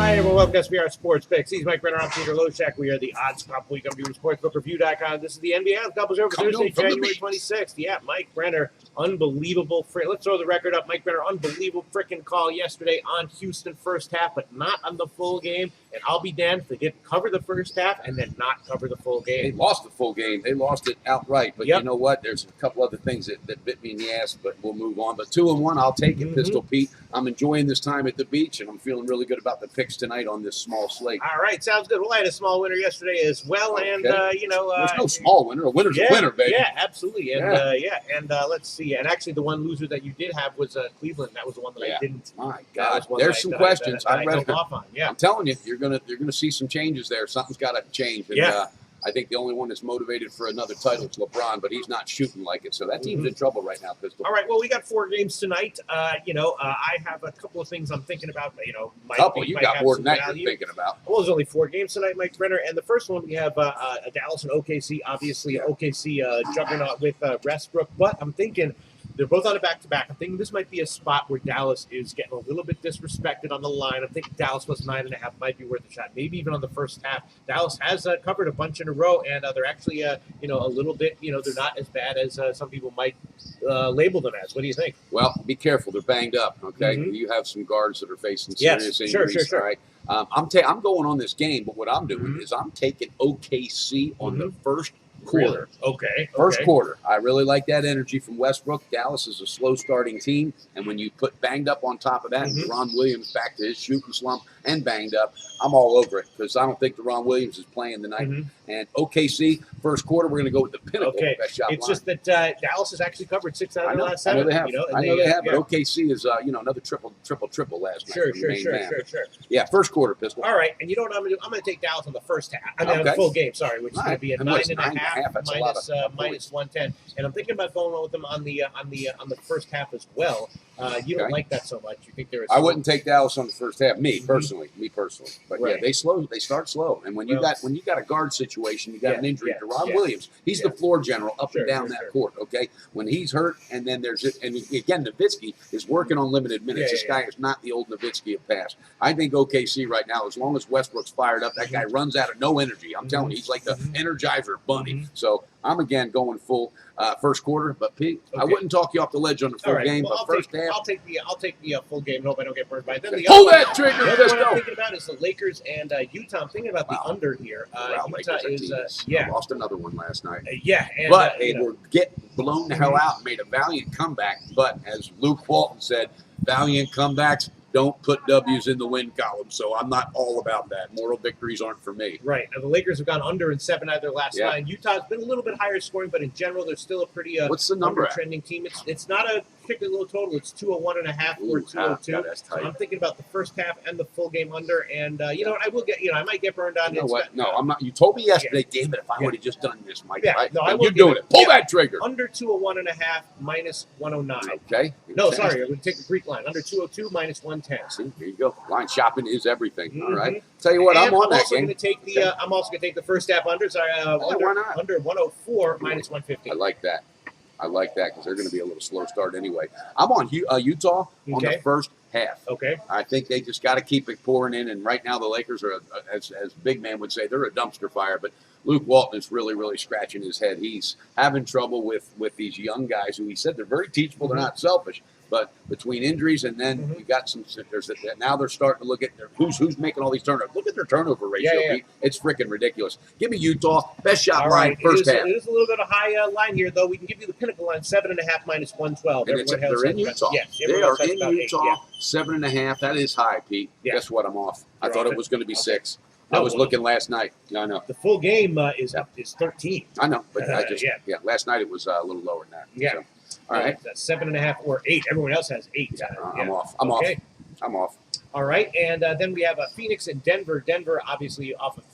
Welcome to SBR Sports Picks. He's Mike Brenner. I'm Peter Loshak. We are the Odds Couple. We come to you from sportsbookreview.com. This is the NBA Odds Couples over Thursday, January 26th. Yeah, Mike Brenner, unbelievable. Let's throw the record up. Mike Brenner, unbelievable freaking call yesterday on Houston first half, but not on the full game. And I'll be damned if they didn't cover the first half and then not cover the full game. They lost the full game. They lost it outright. But You know what? There's a couple other things that bit me in the ass, but we'll move on. But 2-1, I'll take it, Pistol Pete. I'm enjoying this time at the beach, and I'm feeling really good about the picks tonight on this small slate. All right, sounds good. Well, I had a small winner yesterday as well, and there's no small winner. A winner's a winner, baby. Yeah, absolutely. And let's see. And actually, the one loser that you did have was Cleveland. That was the one that I didn't. My God, there's some questions. I read off on. Yeah, I'm telling you, you're gonna see some changes there. Something's got to change. And, I think the only one that's motivated for another title is LeBron, but he's not shooting like it. So that team's in trouble right now, Pistol. All right, well, we got 4 games tonight. I have a couple of things I'm thinking about. You got more than that you're thinking about. Well, there's only 4 games tonight, Mike Brenner. And the first one, we have Dallas and OKC. Obviously, OKC juggernaut with Westbrook. But I'm thinking they're both on a back-to-back. I'm thinking this might be a spot where Dallas is getting a little bit disrespected on the line. I'm thinking Dallas plus 9.5 might be worth a shot. Maybe even on the first half. Dallas has covered a bunch in a row, and they're actually, a little bit, they're not as bad as some people might label them as. What do you think? Well, be careful. They're banged up, okay? You have some guards that are facing serious injuries. Sure. All right? I'm going on this game, but what I'm doing is I'm taking OKC on the first quarter. Okay. First quarter. I really like that energy from Westbrook. Dallas is a slow starting team, and when you put banged up on top of that, Deron Williams back to his shooting slump and banged up, I'm all over it because I don't think Deron Williams is playing tonight. And OKC, first quarter, we're going to go with the pinnacle. Best shot it's line. just that Dallas has actually covered 6 out of the last 7. I know they have. But OKC is, another triple last night. Sure. Yeah, first quarter, Pistol. All right, and you know what I'm going to do? I'm going to take Dallas on the first half. On the full game, sorry, which is going to be a 9.5 minus 110. And I'm thinking about going with them on the first half as well. You don't like that so much. You think they're I wouldn't take Dallas on the first half. Me personally. But they start slow. And when you got a guard situation, you got an injury. Deron Williams, he's the floor general up and down that court. Okay, when he's hurt, and then again Nowitzki is working on limited minutes. This guy is not the old Nowitzki of past. I think OKC right now, as long as Westbrook's fired up, that guy runs out of no energy. I'm telling you, he's like the Energizer Bunny. So I'm again going full first quarter, but Pete, I wouldn't talk you off the ledge on the full game. Well, but first half, I'll take the full game and hope I don't get burned by it. Then pull that trigger. The other one I'm thinking about is the Lakers and Utah. I'm thinking about the under here. Utah is lost another one last night. But they were getting blown the hell out and made a valiant comeback. But as Luke Walton said, valiant comebacks don't put W's in the win column. So I'm not all about that. Moral victories aren't for me. Right. Now the Lakers have gone under in 7 out of their last 9. Utah's been a little bit higher scoring, but in general, they're still a pretty what's the number trending team. It's not a particularly low total. It's 201.5 or 202. That's so I'm thinking about the first half and the full game under. And you know what? I will get. I might get burned on. You know what? No, I'm not. You told me yesterday, damn it, if I would have just done this, Mike. You're doing it. Pull that trigger. Under 201.5 minus 109. Okay. No, sorry. I would take the Greek line. Under 202 minus 110. See, there you go. Line shopping is everything. All right. Tell you what, I'm on that game. I'm also going to take the first half under. Sorry, under 104 minus 150. I like that. Because they're going to be a little slow start anyway. I'm on Utah on the first half. Okay. I think they just got to keep it pouring in. And right now the Lakers are, as Big Man would say, they're a dumpster fire. But Luke Walton is really, really scratching his head. He's having trouble with these young guys who he said they're very teachable. They're not selfish. But between injuries and then we got some now they're starting to look at who's making all these turnovers. Look at their turnover ratio. Pete. It's freaking ridiculous. Give me Utah. Best shot line first half. It is a little bit of a high line here, though. We can give you the pinnacle line, 7.5 minus 112. And they're in Utah. They are in Utah, 7.5. That is high, Pete. Guess what? I'm off. I thought it was going to be 6. I was looking last night. I know. The full game is 13. I know, but last night it was a little lower than that. Yeah. So. All right. 7.5 or 8. Everyone else has 8. I'm off. I'm off. All right. And then we have Phoenix and Denver. Denver, obviously, off of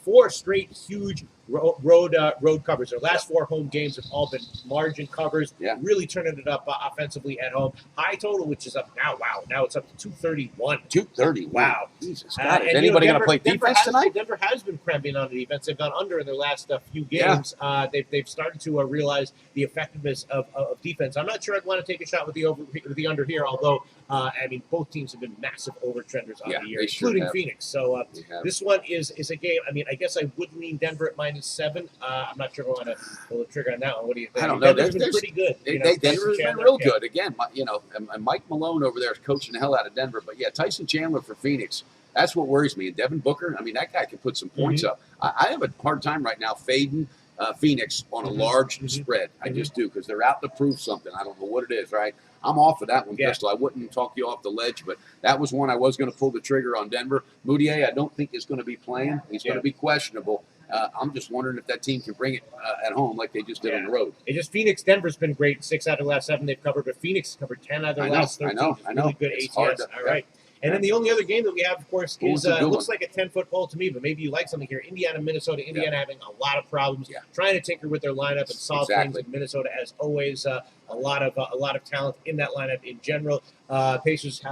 4 straight huge road covers. Their last 4 home games have all been margin covers. Yeah. Really turning it up offensively at home. High total, which is up now. Wow, now it's up to 231. 231. Wow. Jesus God. Is anybody going to play defense tonight? Denver has been cramping on the defense. They've gone under in their last few games. Yeah. They've started to realize the effectiveness of defense. I'm not sure I'd want to take a shot with the under here, although I mean both teams have been massive overtrenders on the year, including Phoenix. So this one is a game. I mean, I guess I would lean Denver at -7. I'm not sure I want to pull the trigger on that one. What do you think? I don't know. Denver's been pretty good. Denver's been real good. Again, and Mike Malone over there is coaching the hell out of Denver. But yeah, Tyson Chandler for Phoenix. That's what worries me. And Devin Booker, I mean, that guy can put some points up. I have a hard time right now fading Phoenix on a large spread. I just do, because they're out to prove something. I don't know what it is, right? I'm off of that one, Pistol. I wouldn't talk you off the ledge, but that was one I was going to pull the trigger on Denver. Moutier, I don't think is going to be playing. He's going to be questionable. I'm just wondering if that team can bring it at home like they just did on the road. It just Phoenix, Denver's been great. 6 out of the last 7 they've covered, but Phoenix covered 10 out of the last 13. I know. Really good ATS. All right. And then the only other game that we have, of course, is looks like a 10-foot ball to me, but maybe you like something here. Indiana, Minnesota. Indiana having a lot of problems, trying to tinker with their lineup and solve things. In Minnesota, as always, a lot of talent in that lineup in general. Pacers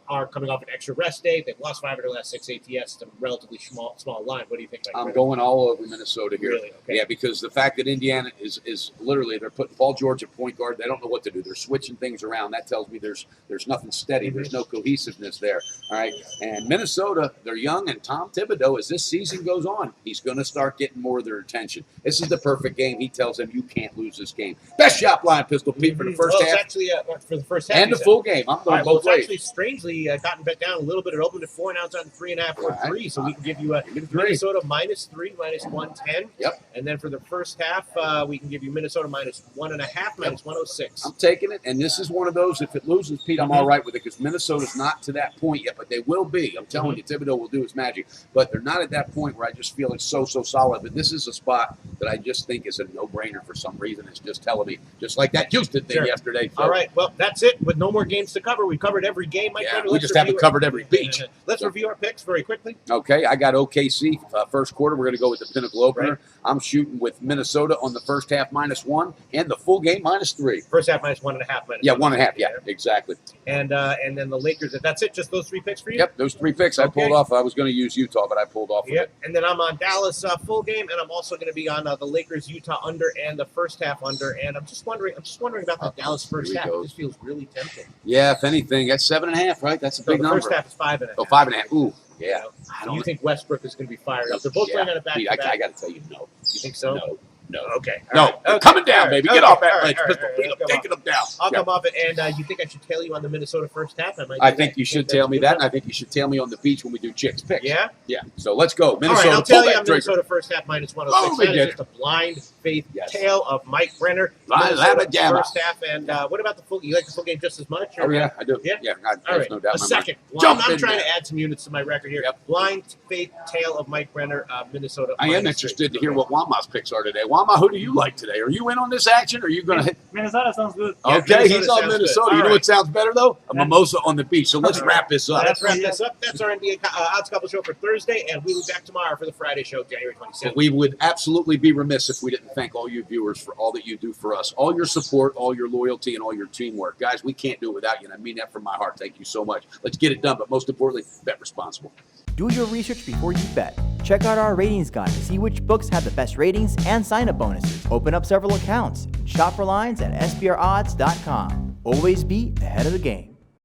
are coming off an extra rest day. They've lost 5 of their last 6 ATS. It's a relatively small line. What do you think? I'm going all over Minnesota here. Really? Okay. Yeah, because the fact that Indiana is literally, they're putting Paul George at point guard. They don't know what to do. They're switching things around. That tells me there's nothing steady. There's no cohesiveness there. All right. And Minnesota, they're young, and Tom Thibodeau, as this season goes on, he's going to start getting more of their attention. This is the perfect game. He tells them, you can't lose this game. Best shot line, Pistol Pete, for the first half. It's actually for the first half. And the full game. I'm going both ways. Actually, strangely, gotten bet down a little bit. It opened at 4, now it's on 3.5 or 3. So we can give you Minnesota -3, -110. Yep. And then for the first half, we can give you Minnesota -1.5, -106. I'm taking it, and this is one of those. If it loses, Pete, I'm all right with it, because Minnesota's not to that point yet, but they will be. I'm telling you, Thibodeau will do his magic, but they're not at that point where I just feel it's so solid. But this is a spot that I just think is a no-brainer for some reason. It's just telling me, just like that Houston thing yesterday. So. All right, well, that's it. With no more games to cover, we covered every game. Mike, we just haven't covered every beach. Let's review our picks very quickly. Okay, I got OKC first quarter. We're going to go with the Pinnacle opener. Right. I'm shooting with Minnesota on the first half -1 and the full game -3. First half -1.5. Yeah, 1.5. Yeah, exactly. And then the Lakers. That's it. Just those 3 picks for you. Yep, those 3 picks. I pulled off. I was going to use Utah, but I pulled off. Yep. And then I'm on Dallas full game, and I'm also going to be on the Lakers Utah under and the first half under. And I'm just wondering about the Dallas first half. This feels really tempting. Yeah, if anything, that's 7.5, right? That's a big number. The first half is 5.5. Oh, 5.5. Ooh, yeah. Do you think Westbrook is going to be fired up? They're both playing on a back-to-back. I got to tell you, no. You think so? No. Okay. No. Coming down, baby. Get off that ledge. Taking them down. I'll come off it. And you think I should tail you on the Minnesota first half? I think you should tail me that, and I think you should tail me on the beach when we do Chicks picks. Yeah? Yeah. So let's go. Minnesota. All right, I'll tail you on Minnesota first half -106. That is just a blind faith tail of Mike Brenner. First half. And what about the full? You like the full game just as much? Oh, yeah, I do. Yeah? All right. No doubt. A second. I'm trying to add some units to my record here. Blind faith tail of Mike Brenner, Minnesota. I am interested to hear what Wama's picks are today. Wama, who do you like today? Are you in on this action? Or are you going to hit? Minnesota sounds good. Okay, he's on Minnesota. You know what sounds better, though? A mimosa on the beach. So let's wrap this up. Let's wrap this up. That's our NBA Odds Couple show for Thursday, and we'll be back tomorrow for the Friday show, January 27th. We would absolutely be remiss if we didn't thank all you viewers for all that you do for us, all your support, all your loyalty, and all your teamwork. Guys, we can't do it without you, and I mean that from my heart. Thank you so much. Let's get it done, but most importantly, bet responsible. Do your research before you bet. Check out our ratings guide to see which books have the best ratings and sign-up bonuses. Open up several accounts. Shop for lines at sbrodds.com. Always be ahead of the game.